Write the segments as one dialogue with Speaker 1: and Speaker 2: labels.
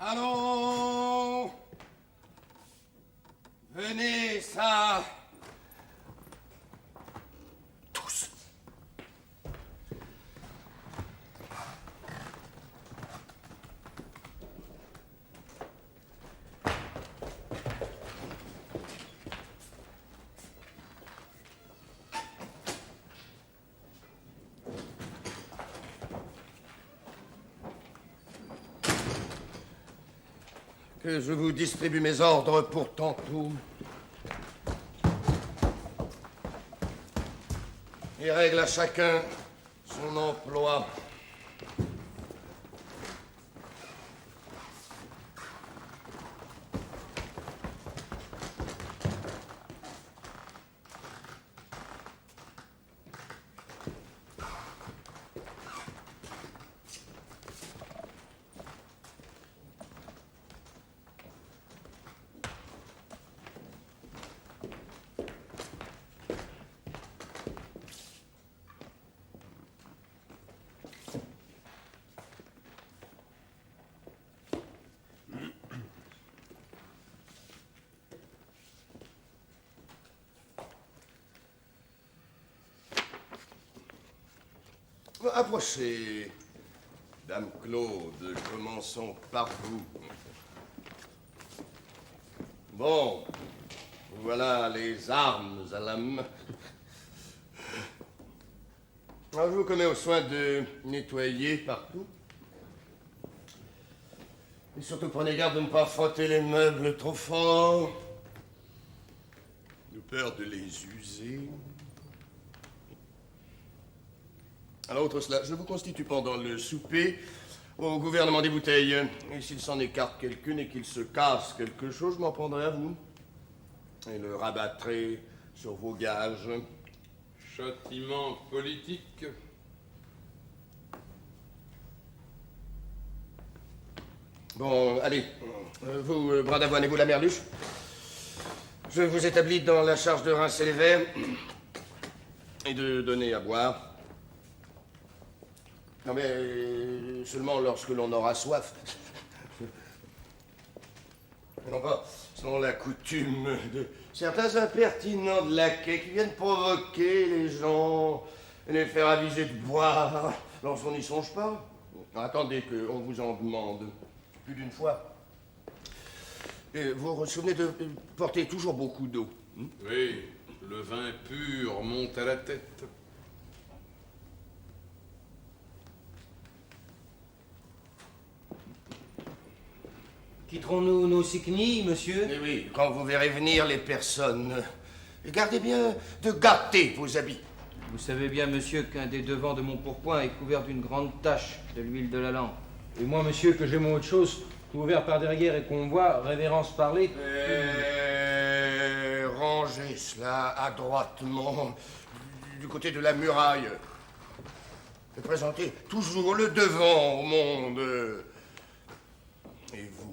Speaker 1: Allons! Venez, ça! Tous! Que je vous distribue mes ordres pour tantôt. Et règle à chacun son emploi. Approchez, Dame Claude, commençons par vous. Bon, voilà les armes à la main. Je vous commets au soin de nettoyer partout. Et surtout prenez garde de ne pas frotter les meubles trop fort, de peur de les user. Alors, outre cela, je vous constitue pendant le souper au gouvernement des bouteilles. Et s'il s'en écarte quelqu'une et qu'il se casse quelque chose, je m'en prendrai à vous. Et le rabattrai sur vos gages.
Speaker 2: Châtiment politique.
Speaker 1: Bon, allez. Vous, bras d'avoine et vous, la merluche. Je vous établis dans la charge de rincer les verres et de donner à boire. Non, mais seulement lorsque l'on aura soif. Non pas selon la coutume de certains impertinents de laquais qui viennent provoquer les gens et les faire aviser de boire lorsqu'on n'y songe pas. Attendez qu'on vous en demande plus d'une fois. Et vous vous souvenez de porter toujours beaucoup d'eau.
Speaker 2: Oui, le vin pur monte à la tête.
Speaker 3: Quitterons-nous nos cycnies, monsieur?
Speaker 1: Eh oui, quand vous verrez venir les personnes, gardez bien de gâter vos habits.
Speaker 3: Vous savez bien, monsieur, qu'un des devants de mon pourpoint est couvert d'une grande tache de l'huile de la lampe. Et moi, monsieur, que j'ai mon autre chose, couvert par derrière et qu'on voit, révérence parler.
Speaker 1: Rangez cela adroitement du côté de la muraille. Et présentez toujours le devant au monde. Et vous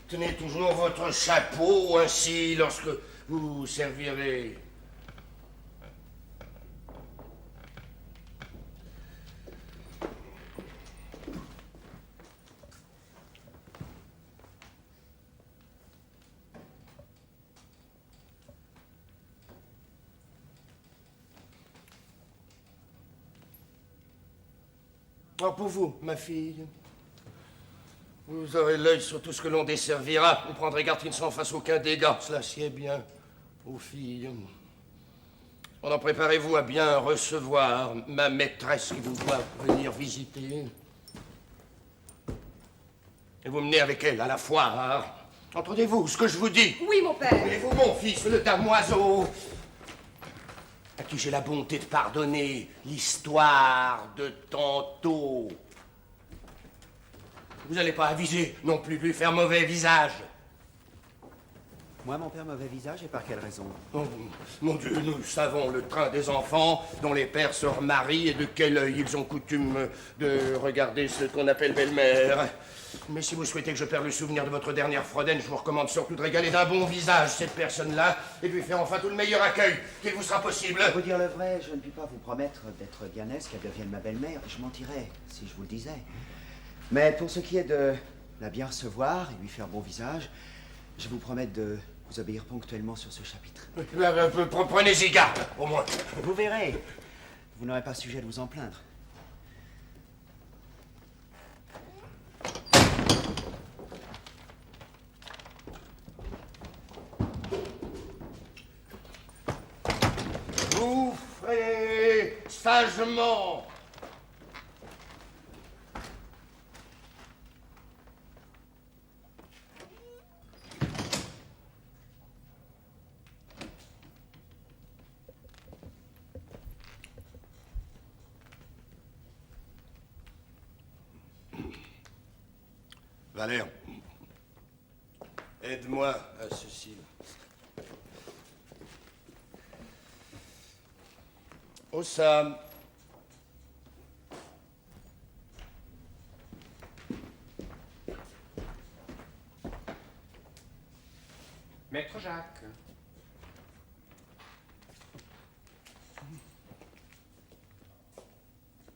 Speaker 1: tenez toujours votre chapeau ainsi lorsque vous servirez. Alors pour vous, ma fille, vous aurez l'œil sur tout ce que l'on desservira. Vous prendrez garde qu'il ne s'en fasse aucun dégât. Cela sied bien aux filles. Pendant préparez-vous à bien recevoir ma maîtresse qui vous doit venir visiter. Et vous menez avec elle à la foire. Entendez-vous ce que je vous dis?
Speaker 4: Oui, mon père.
Speaker 1: Et vous, mon fils, le damoiseau, à qui j'ai la bonté de pardonner l'histoire de tantôt. Vous n'allez pas aviser non plus de lui faire mauvais visage.
Speaker 5: Moi, mon père, mauvais visage, et par quelle raison?
Speaker 1: Oh, mon Dieu, nous savons le train des enfants dont les pères se remarient et de quel œil ils ont coutume de regarder ce qu'on appelle belle-mère. Mais si vous souhaitez que je perde le souvenir de votre dernière Froden, je vous recommande surtout de régaler d'un bon visage cette personne-là et de lui faire enfin tout le meilleur accueil qu'il vous sera possible.
Speaker 5: Pour vous dire le vrai, je ne puis pas vous promettre d'être bien aise qu'elle devienne ma belle-mère. Je mentirais si je vous le disais. Mais pour ce qui est de la bien recevoir et lui faire bon visage, je vous promets de vous obéir ponctuellement sur ce chapitre.
Speaker 1: Prenez-y garde, au moins.
Speaker 5: Vous verrez. Vous n'aurez pas sujet de vous en plaindre.
Speaker 1: Vous ferez sagement. Valère, aide-moi à ceci. Oh Sam.
Speaker 4: Maître Jacques.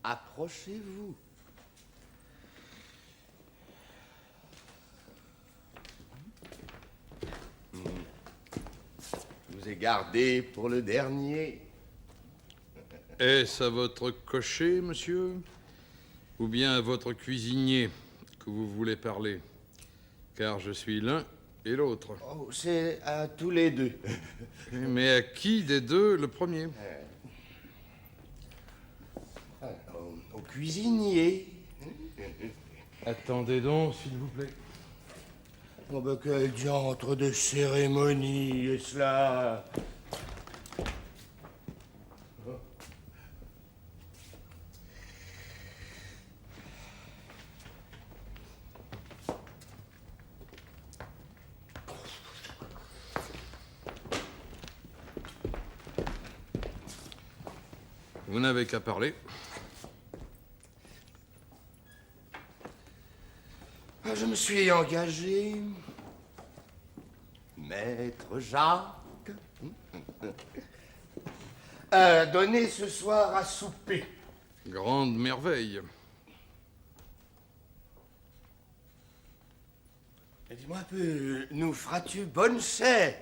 Speaker 1: Approchez-vous. Je vous ai gardé pour le dernier.
Speaker 2: Est-ce à votre cocher, monsieur? Ou bien à votre cuisinier que vous voulez parler? Car je suis l'un et l'autre.
Speaker 1: Oh, c'est à tous les deux.
Speaker 2: Mais à qui des deux le premier?
Speaker 1: Au cuisinier.
Speaker 2: Attendez donc, s'il vous plaît.
Speaker 1: Oh, ben, quel diantre de cérémonie est cela?
Speaker 2: Vous n'avez qu'à parler.
Speaker 1: Je me suis engagé, Maître Jacques, à donner ce soir à souper.
Speaker 2: Grande merveille.
Speaker 1: Dis-moi un peu, nous feras-tu bonne chère?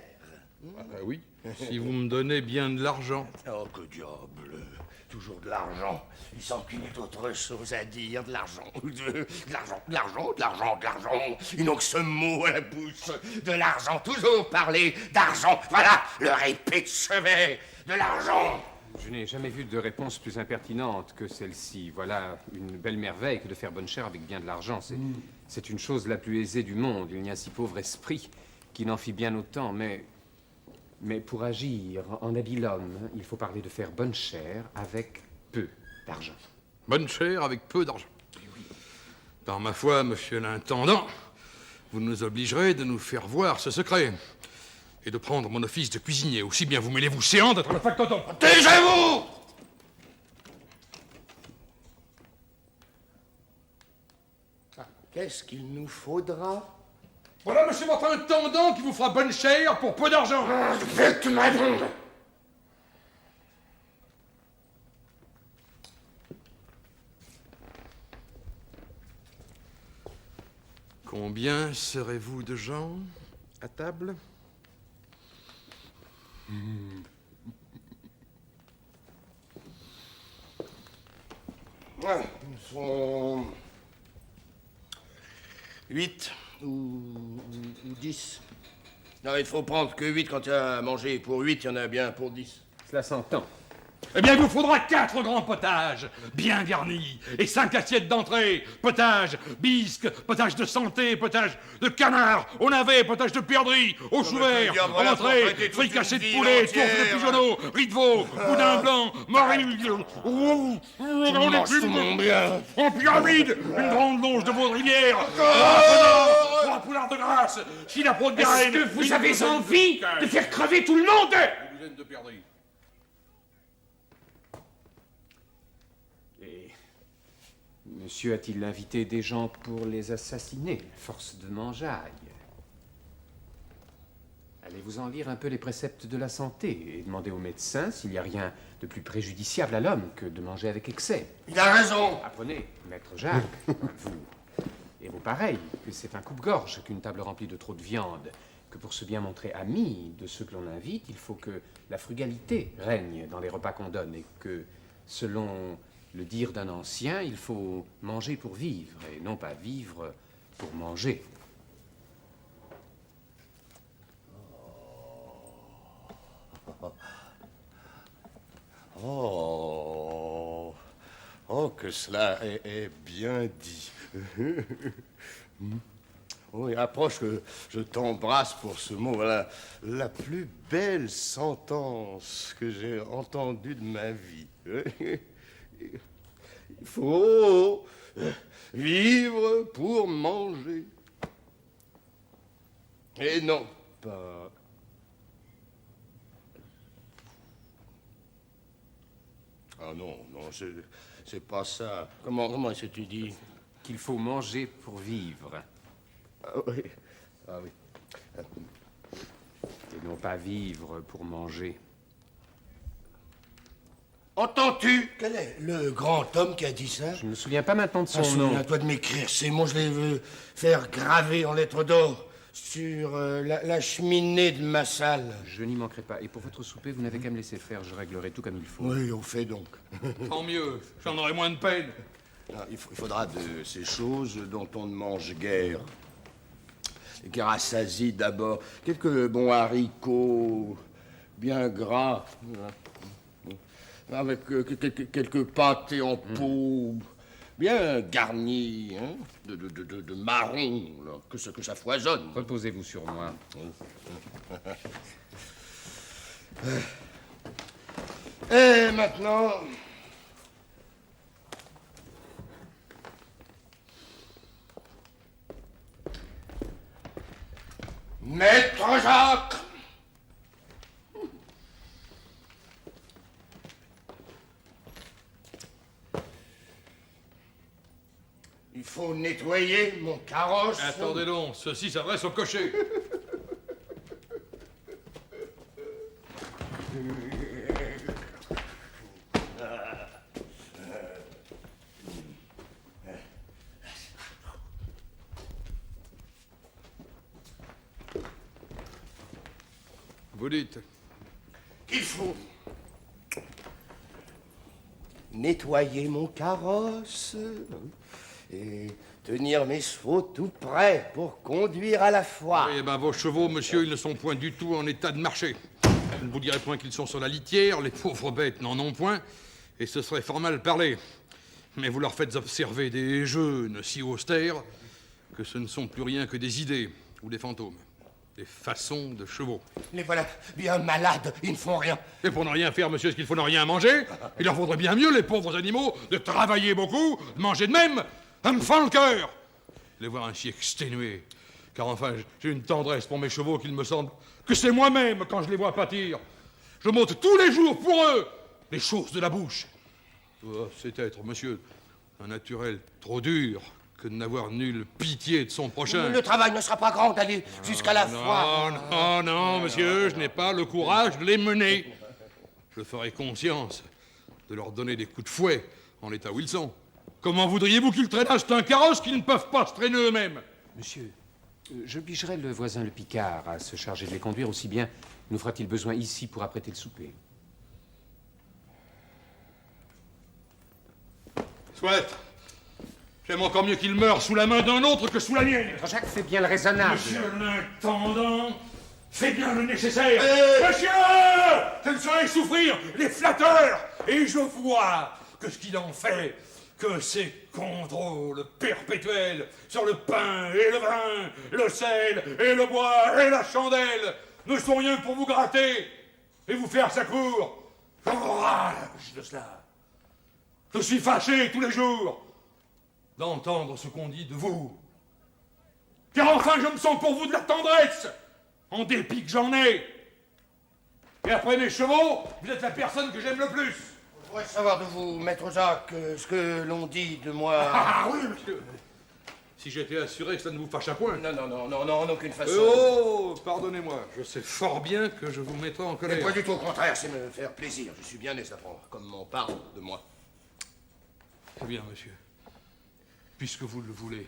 Speaker 2: Ah oui, si vous me donnez bien de l'argent.
Speaker 1: Oh, que diable! Toujours de l'argent. Il semble qu'il y ait autre chose à dire. De l'argent. De l'argent, de l'argent, de l'argent, de l'argent. Ils n'ont que ce mot à la bouche. De l'argent. Toujours parler d'argent. Voilà leur épée de chevet. De l'argent.
Speaker 4: Je n'ai jamais vu de réponse plus impertinente que celle-ci. Voilà une belle merveille que de faire bonne chère avec bien de l'argent. C'est une chose la plus aisée du monde. Il n'y a si pauvre esprit qui n'en fit bien autant. Mais pour agir en habile homme, il faut parler de faire bonne chère avec peu d'argent.
Speaker 2: Bonne chère avec peu d'argent. Par ma foi, monsieur l'intendant, vous nous obligerez de nous faire voir ce secret. Et de prendre mon office de cuisinier. Aussi bien vous mêlez-vous séant d'être le factotum.
Speaker 1: Taisez-vous! Qu'est-ce qu'il nous faudra?
Speaker 2: Voilà, monsieur votre intendant qui vous fera bonne chère pour peu d'argent.
Speaker 1: Faites-moi donc!
Speaker 2: Combien serez-vous de gens à table?
Speaker 1: Ils sont 8 ou 10. Non, il faut prendre que 8 quand il y a à manger. Pour 8, il y en a bien pour 10.
Speaker 4: Cela s'entend.
Speaker 6: Eh bien, il vous faudra 4 grands potages, bien garnis, et 5 assiettes d'entrée. Potage, bisque, potage de santé, potage de canard, au navet, potage de perdrix, au chou vert, en entrée, fricassé de poulet, tourte de pigeonneau, riz de veau, boudin blanc, morille, en pyramide, une grande longe de baudrivière, trois poulards de grâce, sinapro de garenne.
Speaker 4: Est-ce que vous avez envie de faire crever tout le monde?
Speaker 2: Une douzaine de perdrix.
Speaker 4: Monsieur a-t-il invité des gens pour les assassiner, force de mangeaille? Allez-vous en lire un peu les préceptes de la santé et demandez au médecin s'il n'y a rien de plus préjudiciable à l'homme que de manger avec excès.
Speaker 1: Il a raison.
Speaker 4: Apprenez, maître Jacques, vous vaut pareil, que c'est un coupe-gorge qu'une table remplie de trop de viande, que pour se bien montrer ami de ceux que l'on invite, il faut que la frugalité règne dans les repas qu'on donne, et que, selon le dire d'un ancien, il faut manger pour vivre, et non pas vivre pour manger.
Speaker 1: Oh, oh, que cela est bien dit. Oui, approche que je t'embrasse pour ce mot. Voilà, la plus belle sentence que j'ai entendue de ma vie. Il faut vivre pour manger. Et non pas... Ah non, non, c'est pas ça. Comment est-ce que tu dis?
Speaker 4: Qu'il faut manger pour vivre,
Speaker 1: Ah oui. Ah oui.
Speaker 4: et non pas vivre pour manger.
Speaker 1: Entends-tu? Quel est le grand homme qui a dit ça?
Speaker 4: Je ne me souviens pas maintenant de son nom.
Speaker 1: Souviens-toi de m'écrire ces mots, je les veux faire graver en lettres d'or sur la cheminée de ma salle.
Speaker 4: Je n'y manquerai pas. Et pour votre souper, vous n'avez qu'à me laisser faire. Je réglerai tout comme il faut.
Speaker 1: Oui, on fait donc.
Speaker 2: Tant mieux, j'en aurai moins de peine.
Speaker 1: Non, il faudra de ces choses dont on ne mange guère. Les rassasie d'abord. Quelques bons haricots bien gras. Avec quelques pâtés en pot, bien garnis, hein, de marron, là, que ça foisonne.
Speaker 4: Reposez-vous sur moi.
Speaker 1: Et maintenant... Maître Jacques! Il faut nettoyer mon carrosse.
Speaker 2: Attendez donc, ceci s'adresse au cocher. Vous dites.
Speaker 1: Il faut nettoyer mon carrosse et tenir mes chevaux tout prêts pour conduire à la foire.
Speaker 2: Eh ben, vos chevaux, monsieur, ils ne sont point du tout en état de marcher. Je ne vous dirai point qu'ils sont sur la litière, les pauvres bêtes n'en ont point, et ce serait fort mal parler. Mais vous leur faites observer des jeûnes si austères que ce ne sont plus rien que des idées ou des fantômes. Des façons de chevaux.
Speaker 1: Les voilà bien malades, ils ne font rien.
Speaker 2: Et pour ne rien faire, monsieur, est-ce qu'il faut ne rien manger? Il leur faudrait bien mieux, les pauvres animaux, de travailler beaucoup, de manger de même. Ça me fend le cœur. Les voir ainsi exténués. Car enfin, j'ai une tendresse pour mes chevaux qu'il me semble que c'est moi-même quand je les vois pâtir. Je monte tous les jours pour eux les choses de la bouche. Oh, c'est être, monsieur, un naturel trop dur que de n'avoir nulle pitié de son prochain.
Speaker 1: Le travail ne sera pas grand d'aller jusqu'à la foire.
Speaker 2: Non, monsieur, je n'ai pas le courage de les mener. Je ferai conscience de leur donner des coups de fouet en l'état où ils sont. Comment voudriez-vous qu'ils traînassent un carrosse qu'ils ne peuvent pas se traîner eux-mêmes?
Speaker 4: Monsieur, j'obligerai le voisin le Picard à se charger de les conduire, aussi bien nous fera-t-il besoin ici pour apprêter le souper.
Speaker 2: Soit. J'aime encore mieux qu'il meure sous la main d'un autre que sous la mienne.
Speaker 4: Jacques fait bien le raisonnable.
Speaker 2: Monsieur l'intendant, fais bien le nécessaire. Monsieur, je ne saurais souffrir les flatteurs. Et je vois que ce qu'il en fait, que ces contrôles perpétuels sur le pain et le vin, le sel et le bois et la chandelle ne sont rien que pour vous gratter et vous faire sa cour. Je rage de cela. Je suis fâché tous les jours d'entendre ce qu'on dit de vous. Car enfin, je me sens pour vous de la tendresse, en dépit que j'en ai. Et après mes chevaux, vous êtes la personne que j'aime le plus.
Speaker 1: Je voudrais savoir de vous, maître Jacques, ce que l'on dit de moi.
Speaker 2: Ah oui, monsieur. Si j'étais assuré que ça ne vous fâche à point.
Speaker 1: Non, en aucune façon.
Speaker 2: Oh, pardonnez-moi, je sais fort bien que je vous mettrai en
Speaker 1: Mais
Speaker 2: colère.
Speaker 1: pas du tout, au contraire, c'est me faire plaisir. Je suis bien aise à prendre, comme on parle de moi.
Speaker 2: Eh bien, monsieur, puisque vous le voulez,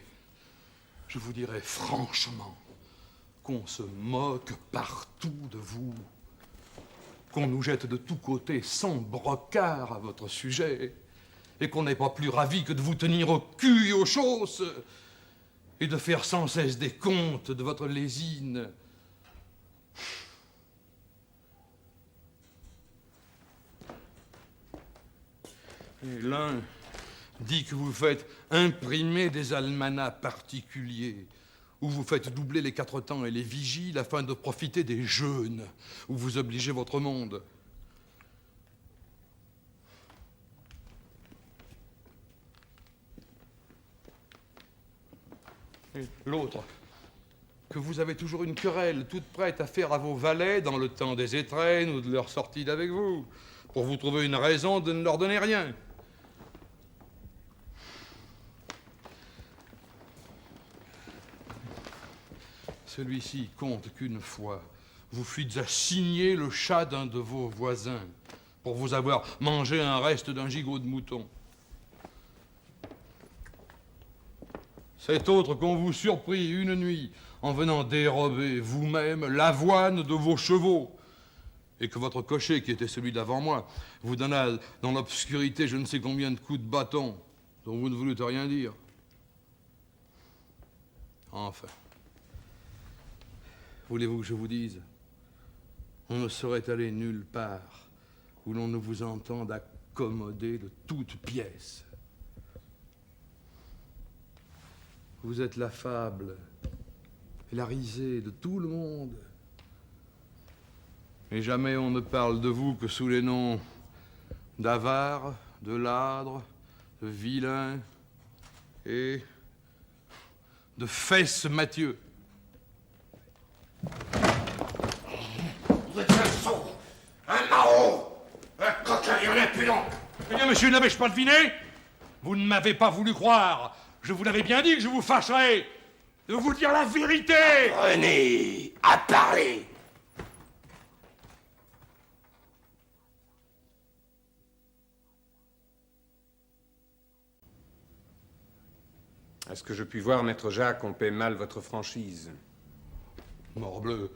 Speaker 2: je vous dirais franchement qu'on se moque partout de vous, qu'on nous jette de tous côtés sans brocard à votre sujet, et qu'on n'est pas plus ravi que de vous tenir au cul et aux chausses, et de faire sans cesse des comptes de votre lésine. Et l'un dit que vous faites imprimer des almanachs particuliers, où vous faites doubler les 4 temps et les vigiles afin de profiter des jeûnes, où vous obligez votre monde. Et l'autre, que vous avez toujours une querelle toute prête à faire à vos valets dans le temps des étrennes ou de leur sortie d'avec vous, pour vous trouver une raison de ne leur donner rien. Celui-ci compte qu'une fois, vous fuites à signer le chat d'un de vos voisins pour vous avoir mangé un reste d'un gigot de mouton. Cet autre qu'on vous surprit une nuit en venant dérober vous-même l'avoine de vos chevaux et que votre cocher, qui était celui d'avant moi, vous donna dans l'obscurité je ne sais combien de coups de bâton dont vous ne voulûtes rien dire. Enfin. Voulez-vous que je vous dise? On ne saurait aller nulle part où l'on ne vous entende accommoder de toutes pièces. Vous êtes la fable et la risée de tout le monde. Et jamais on ne parle de vous que sous les noms d'avare, de ladre, de vilain et de fesses Mathieu.
Speaker 1: Vous êtes un sot, un maraud, un coquin et un impudent.
Speaker 2: Eh bien, monsieur, n'avais-je pas deviné? Vous ne m'avez pas voulu croire. Je vous l'avais bien dit que je vous fâcherais de vous dire la vérité.
Speaker 1: Apprenez à parler.
Speaker 4: À ce que je puis voir, maître Jacques, on paie mal votre franchise.
Speaker 2: Morbleu,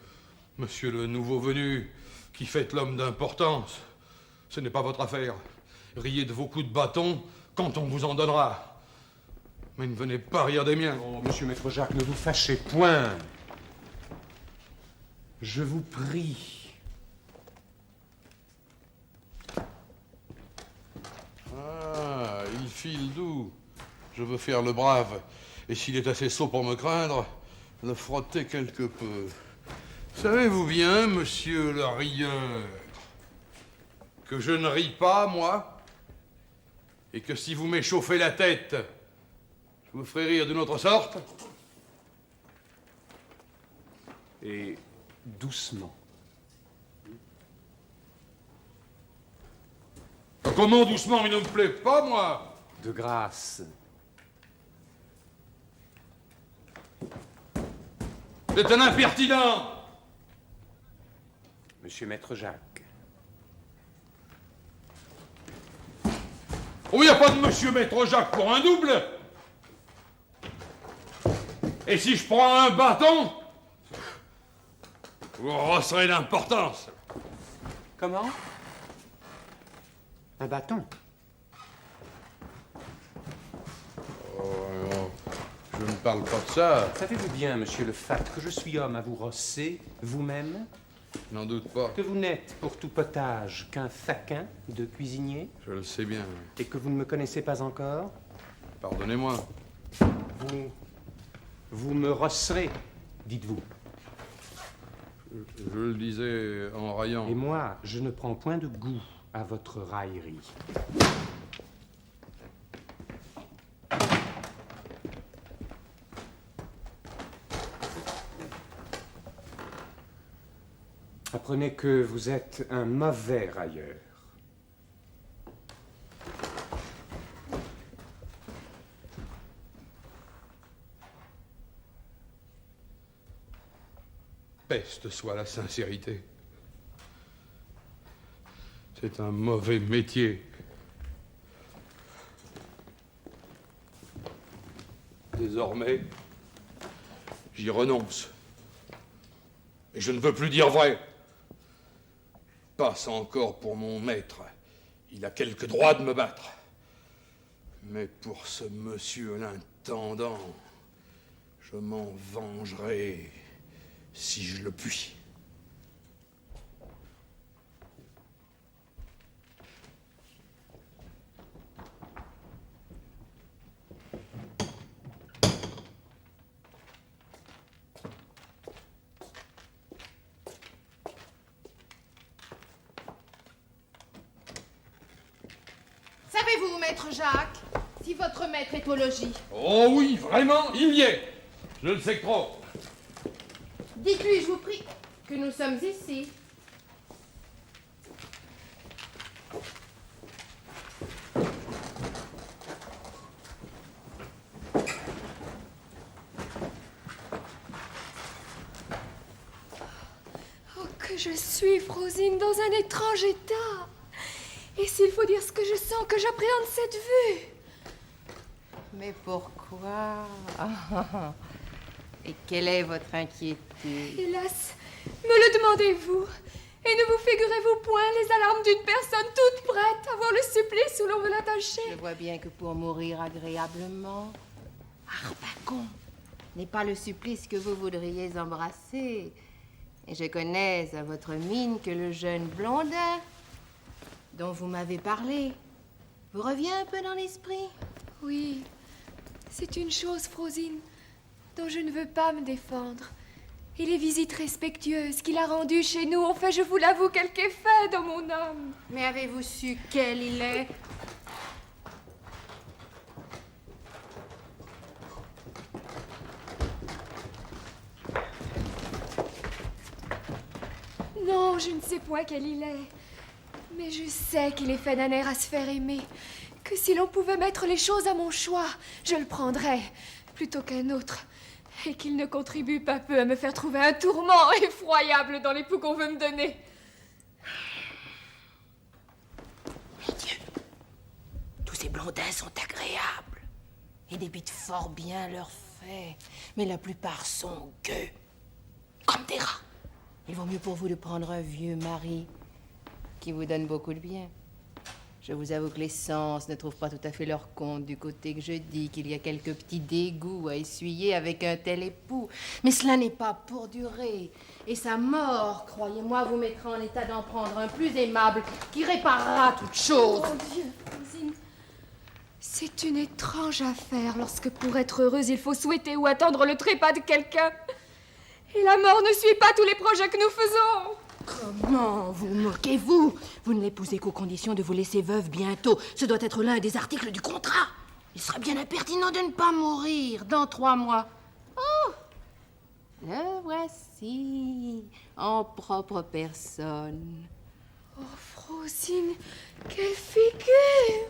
Speaker 2: monsieur le nouveau venu, qui faites l'homme d'importance, ce n'est pas votre affaire. Riez de vos coups de bâton quand on vous en donnera. Mais ne venez pas rire des miens.
Speaker 4: Oh, monsieur maître Jacques, ne vous fâchez point. Je vous prie.
Speaker 2: Ah, il file doux. Je veux faire le brave. Et s'il est assez sot pour me craindre, le frotter quelque peu. Savez-vous bien, monsieur le rieur, que je ne ris pas, moi, et que si vous m'échauffez la tête, je vous ferai rire d'une autre sorte?
Speaker 4: Et doucement.
Speaker 2: Comment doucement? Il ne me plaît pas, moi.
Speaker 4: De grâce.
Speaker 2: C'est un impertinent.
Speaker 4: Monsieur maître Jacques.
Speaker 2: Oh, il n'y a pas de monsieur maître Jacques pour un double. Et si je prends un bâton, vous resserez d'importance.
Speaker 4: Comment? Un bâton?
Speaker 2: Oh, je ne parle pas de ça.
Speaker 4: Savez-vous bien, monsieur le fat, que je suis homme à vous rosser, vous-même?
Speaker 2: N'en doute pas.
Speaker 4: Que vous n'êtes pour tout potage qu'un faquin de cuisinier?
Speaker 2: Je le sais bien.
Speaker 4: Et que vous ne me connaissez pas encore?
Speaker 2: Pardonnez-moi.
Speaker 4: Vous me rosserez, dites-vous.
Speaker 2: Je le disais en raillant.
Speaker 4: Et moi, je ne prends point de goût à votre raillerie. Apprenez que vous êtes un mauvais railleur.
Speaker 2: Peste soit la sincérité. C'est un mauvais métier. Désormais, J'y renonce. Et je ne veux plus dire vrai. Passe encore pour mon maître. Il a quelque droit de me battre. Mais pour ce monsieur l'intendant, je m'en vengerai si je le puis.
Speaker 7: Savez-vous, maître Jacques, si votre maître est au logis?
Speaker 2: Oh oui, vraiment, il y est. Je le sais que trop.
Speaker 7: Dites-lui, je vous prie, que nous sommes ici.
Speaker 8: Oh, que je suis, Frosine, dans un étrange état. Et s'il faut dire ce que je sens, que j'appréhende cette vue.
Speaker 7: Mais pourquoi? Et quelle est votre inquiétude?
Speaker 8: Hélas, me le demandez-vous? Et ne vous figurez-vous point les alarmes d'une personne toute prête à voir le supplice où l'on veut l'attacher?
Speaker 7: Je vois bien que pour mourir agréablement, Harpagon n'est pas le supplice que vous voudriez embrasser. Et je connais à votre mine que le jeune blondin dont vous m'avez parlé vous revient un peu dans l'esprit.
Speaker 8: Oui, c'est une chose, Frosine, dont je ne veux pas me défendre. Et les visites respectueuses qu'il a rendues chez nous ont fait, je vous l'avoue, quelque effet dans mon âme.
Speaker 7: Mais avez-vous su quel il est?
Speaker 8: Non, je ne sais point quel il est. Mais je sais qu'il est fait d'un air à se faire aimer. Que si l'on pouvait mettre les choses à mon choix, je le prendrais plutôt qu'un autre. Et qu'il ne contribue pas peu à me faire trouver un tourment effroyable dans l'époux qu'on veut me donner.
Speaker 7: Mon Dieu, tous ces blondins sont agréables et débitent fort bien leurs faits. Mais la plupart sont gueux, comme des rats. Il vaut mieux pour vous de prendre un vieux mari qui vous donne beaucoup de bien. Je vous avoue que les sens ne trouvent pas tout à fait leur compte du côté que je dis qu'il y a quelques petits dégoûts à essuyer avec un tel époux. Mais cela n'est pas pour durer. Et sa mort, croyez-moi, vous mettra en état d'en prendre un plus aimable qui réparera toute chose.
Speaker 8: Mon Dieu, Rosine, c'est une étrange affaire lorsque pour être heureuse, il faut souhaiter ou attendre le trépas de quelqu'un. Et la mort ne suit pas tous les projets que nous faisons.
Speaker 7: Comment vous moquez-vous? Vous ne l'épousez qu'aux conditions de vous laisser veuve bientôt. Ce doit être l'un des articles du contrat. Il serait bien impertinent de ne pas mourir dans 3 mois. Oh! Le voici, en propre personne.
Speaker 8: Oh, Frosine, quelle figure!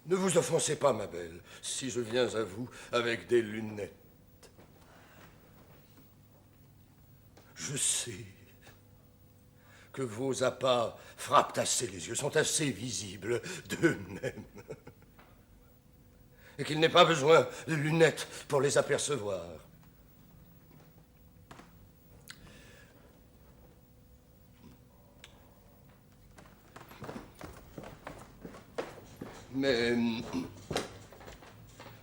Speaker 1: Ne vous offensez pas, ma belle, si je viens à vous avec des lunettes. Je sais que vos appâts frappent assez les yeux, sont assez visibles d'eux-mêmes. Et qu'il n'est pas besoin de lunettes pour les apercevoir. Mais...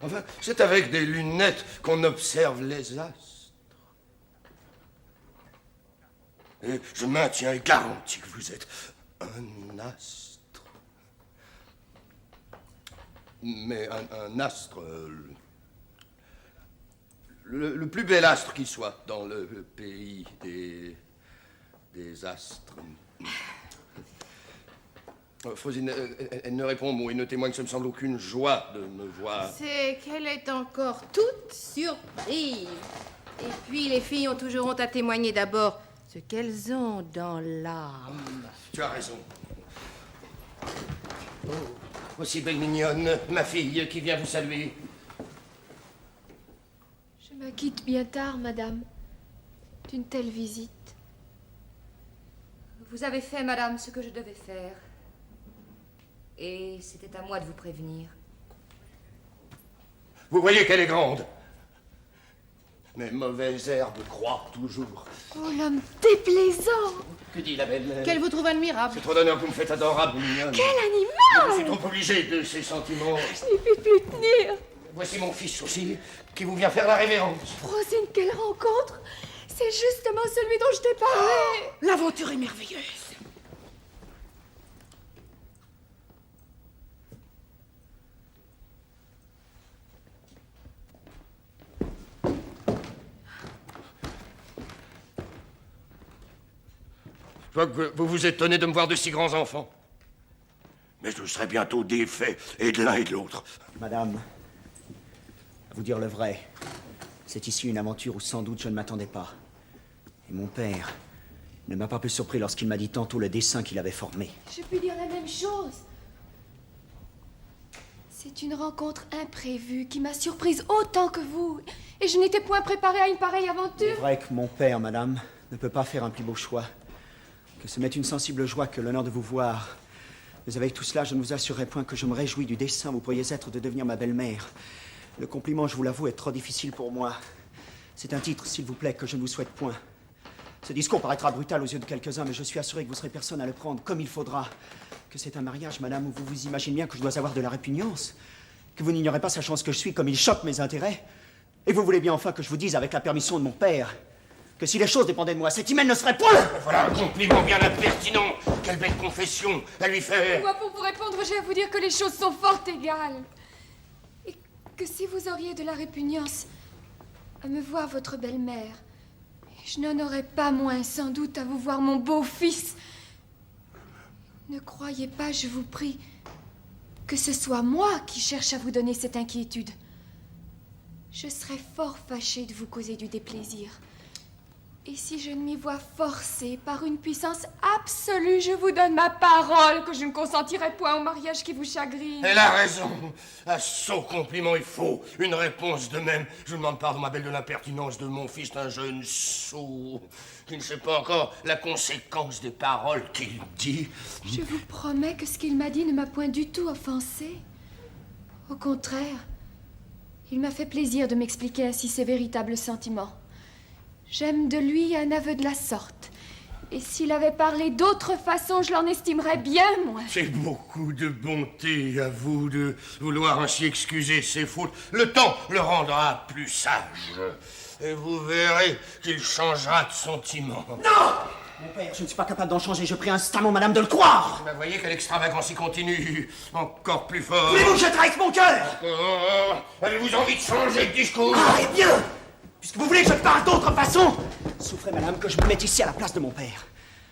Speaker 1: enfin, c'est avec des lunettes qu'on observe les astres. Et je maintiens et garantis que vous êtes un astre. Mais un astre... le plus bel astre qui soit dans le pays des astres. Frosine, elle ne répond au mot et ne témoigne, ça me semble, aucune joie de me voir.
Speaker 7: C'est qu'elle est encore toute surprise. Et puis, les filles ont toujours honte à témoigner d'abord ce qu'elles ont dans l'âme.
Speaker 1: Tu as raison. Oh, aussi belle mignonne, ma fille qui vient vous saluer.
Speaker 8: Je me quitte bien tard, madame, d'une telle visite.
Speaker 9: Vous avez fait, madame, ce que je devais faire. Et c'était à moi de vous prévenir.
Speaker 1: Vous voyez qu'elle est grande. Mais mauvaises herbes croient toujours.
Speaker 8: Oh, l'homme déplaisant!
Speaker 1: Que dit la belle-mère?
Speaker 7: Qu'elle vous trouve admirable.
Speaker 1: C'est trop d'honneur que vous me faites adorable, mignonne.
Speaker 8: Quel
Speaker 1: Je
Speaker 8: animal!
Speaker 1: suis trop obligé de ces sentiments.
Speaker 8: Je n'y puis plus tenir.
Speaker 1: Voici mon fils aussi, qui vous vient faire la révérence.
Speaker 8: Rosine, quelle rencontre! C'est justement celui dont je t'ai parlé.
Speaker 7: L'aventure est merveilleuse.
Speaker 1: Je vois que vous vous étonnez de me voir de si grands enfants. Mais je serai bientôt défait, et de l'un et de l'autre.
Speaker 5: Madame, à vous dire le vrai, c'est ici une aventure où sans doute je ne m'attendais pas. Et mon père ne m'a pas peu surpris lorsqu'il m'a dit tantôt le dessein qu'il avait formé.
Speaker 8: Je puis dire la même chose. C'est une rencontre imprévue qui m'a surprise autant que vous. Et je n'étais point préparée à une pareille
Speaker 5: C'est
Speaker 8: aventure.
Speaker 5: vrai que mon père, madame, ne peut pas faire un plus beau choix. Que ce m'est une sensible joie que l'honneur de vous voir. Mais avec tout cela, je ne vous assurerai point que je me réjouis du dessein vous pourriez être de devenir ma belle-mère. Le compliment, je vous l'avoue, est trop difficile pour moi. C'est un titre, s'il vous plaît, que je ne vous souhaite point. Ce discours paraîtra brutal aux yeux de quelques-uns, mais je suis assuré que vous serez personne à le prendre comme il faudra. Que c'est un mariage, madame, où vous vous imaginez bien que je dois avoir de la répugnance. Que vous n'ignorez pas sa chance que je suis, comme il choque mes intérêts. Et vous voulez bien enfin que je vous dise, avec la permission de mon père, que si les choses dépendaient de moi, cet hymen ne serait point...
Speaker 1: Voilà un compliment bien impertinent. Quelle belle confession à lui faire.
Speaker 8: Moi, pour vous répondre, j'ai à vous dire que les choses sont fort égales. Et que si vous auriez de la répugnance à me voir votre belle-mère, je n'en aurais pas moins sans doute à vous voir mon beau-fils. Ne croyez pas, je vous prie, que ce soit moi qui cherche à vous donner cette inquiétude. Je serais fort fâchée de vous causer du déplaisir. Et si je ne m'y vois forcée par une puissance absolue, je vous donne ma parole que je ne consentirai point au mariage qui vous chagrine.
Speaker 1: Elle a raison. À son compliment, il faut une réponse de même. Je vous demande pardon, ma belle, de l'impertinence de mon fils, un jeune sot qui ne sait pas encore la conséquence des paroles qu'il dit.
Speaker 8: Je vous promets que ce qu'il m'a dit ne m'a point du tout offensée. Au contraire, il m'a fait plaisir de m'expliquer ainsi ses véritables sentiments. J'aime de lui un aveu de la sorte. Et s'il avait parlé d'autre façon, je l'en estimerais bien moins.
Speaker 1: C'est beaucoup de bonté à vous de vouloir ainsi excuser ses fautes. Le temps le rendra plus sage. Et vous verrez qu'il changera de sentiment.
Speaker 5: Non! Mon père, je ne suis pas capable d'en changer. Je prie instamment, madame, de le croire.
Speaker 1: Vous voyez que l'extravagance y continue. Encore plus fort.
Speaker 5: Voulez-vous que je trahisse mon cœur?
Speaker 1: Avez-vous envie de changer de discours?
Speaker 5: Ah, eh bien! Puisque vous voulez que je parle d'autre façon, souffrez, madame, que je me mette ici à la place de mon père.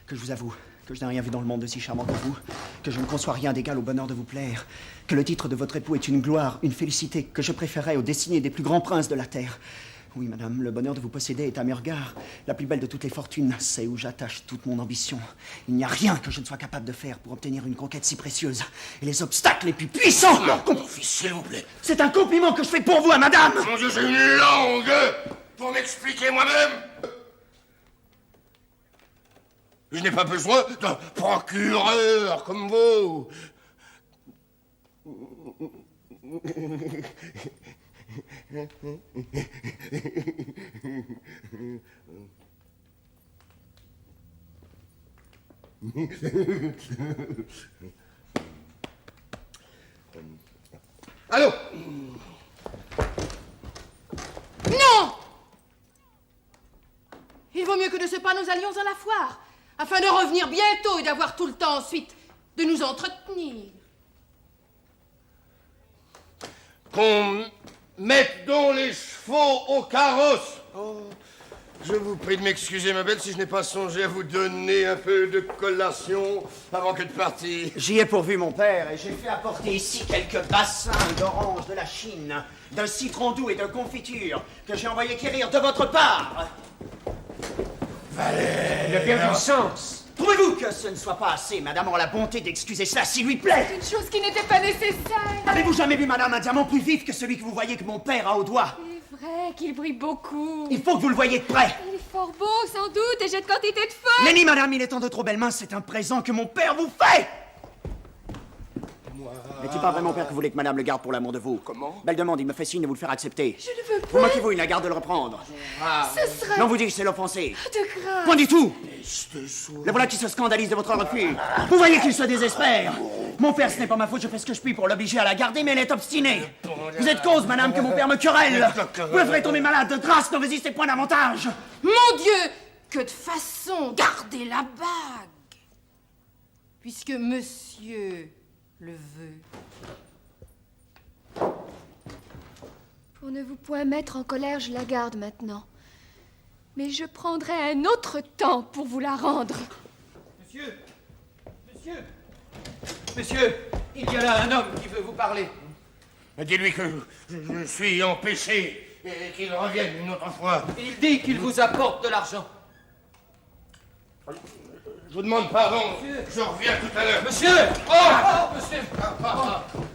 Speaker 5: Que je vous avoue que je n'ai rien vu dans le monde de si charmant que vous, que je ne conçois rien d'égal au bonheur de vous plaire, que le titre de votre époux est une gloire, une félicité que je préférerais aux destinées des plus grands princes de la terre. Oui, madame, le bonheur de vous posséder est à mes regards la plus belle de toutes les fortunes. C'est où j'attache toute mon ambition. Il n'y a rien que je ne sois capable de faire pour obtenir une conquête si précieuse. Et les obstacles les plus puissants...
Speaker 1: Non, mon fils, s'il vous plaît.
Speaker 5: C'est un compliment que je fais pour vous à madame.
Speaker 1: Mon Dieu, j'ai une langue pour m'expliquer moi-même. Je n'ai pas besoin d'un procureur comme vous. Allô?
Speaker 7: Non! Il vaut mieux que de ce pas nous allions à la foire, afin de revenir bientôt et d'avoir tout le temps ensuite de nous entretenir.
Speaker 1: Qu'on mette donc les chevaux au carrosse. Oh, je vous prie de m'excuser, ma belle, si je n'ai pas songé à vous donner un peu de collation avant que de partir.
Speaker 5: J'y ai pourvu mon père et j'ai fait apporter ici quelques bassins d'oranges de la Chine, d'un citron doux et de confiture que j'ai envoyé quérir de votre part.
Speaker 4: Il a bien du sens.
Speaker 5: Trouvez-vous que ce ne soit pas assez, madame, aura la bonté d'excuser cela s'il lui plaît?
Speaker 8: Une chose qui n'était pas nécessaire.
Speaker 5: Avez-vous jamais vu, madame, un diamant plus vif que celui que vous voyez que mon père a au doigt?
Speaker 8: C'est vrai qu'il brille beaucoup.
Speaker 5: Il faut que vous le voyiez de près.
Speaker 8: Il est fort beau, sans doute, et j'ai de quantité de feu.
Speaker 5: Nenni, madame, il est en de trop belles mains, c'est un présent que mon père vous fait. N'est-il pas vrai, mon père, que vous voulez que madame le garde pour l'amour de vous?
Speaker 1: Comment?
Speaker 5: Belle demande, il me fait signe de vous le faire accepter.
Speaker 8: Je ne veux
Speaker 5: Vous
Speaker 8: pas.
Speaker 5: moquez-vous, il n'a garde de le reprendre.
Speaker 8: Ce serait
Speaker 5: Non, vous dis-je, c'est l'offenser.
Speaker 8: de grâce.
Speaker 5: Point du tout.
Speaker 1: Je te sois.
Speaker 5: Le voilà qui se scandalise de votre refus. Vous voyez qu'il se désespère. Mon père, ce n'est pas ma faute, je fais ce que je puis pour l'obliger à la garder, mais elle est obstinée. Vous êtes cause, madame, que mon père me querelle. Vous me ferez tomber malade. De grâce, ne résistez point davantage.
Speaker 7: Mon Dieu, que de façon, gardez la bague, puisque monsieur le veut.
Speaker 8: Pour ne vous point mettre en colère, je la garde maintenant. Mais je prendrai un autre temps pour vous la rendre.
Speaker 3: Monsieur! Monsieur! Monsieur! Il y a là un homme qui veut vous parler.
Speaker 1: Dis-lui que je suis empêché et qu'il revienne une autre fois.
Speaker 3: Il dit qu'il vous apporte de l'argent.
Speaker 1: Je vous demande pardon. Je reviens tout à l'heure.
Speaker 3: Monsieur! Oh! Monsieur!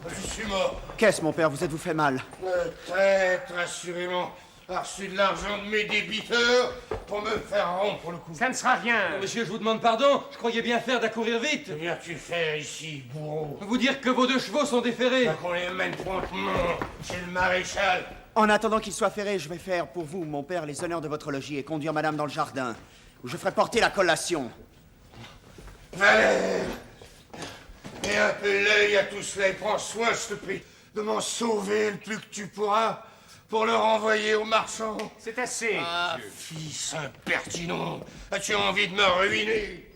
Speaker 1: Je suis mort.
Speaker 5: Qu'est-ce, mon père, vous êtes-vous fait mal?
Speaker 1: Peut-être, assurément, a reçu de l'argent de mes débiteurs pour me faire rompre le cou.
Speaker 4: Ça ne sera rien.
Speaker 3: Monsieur, je vous demande pardon. Je croyais bien faire d'accourir vite.
Speaker 1: Que viens-tu faire ici, bourreau?
Speaker 3: Vous dire que vos 2 chevaux sont déférés.
Speaker 1: Pas qu'on les mène promptement chez le maréchal.
Speaker 5: En attendant qu'il soit ferré, je vais faire pour vous, mon père, les honneurs de votre logis et conduire madame dans le jardin, où je ferai porter la collation.
Speaker 1: Valère, et un peu l'œil à tout cela et prends soin, je te prie, de m'en sauver le plus que tu pourras pour le renvoyer aux marchands.
Speaker 4: C'est assez.
Speaker 1: Ah, fils impertinent, as-tu envie de me ruiner?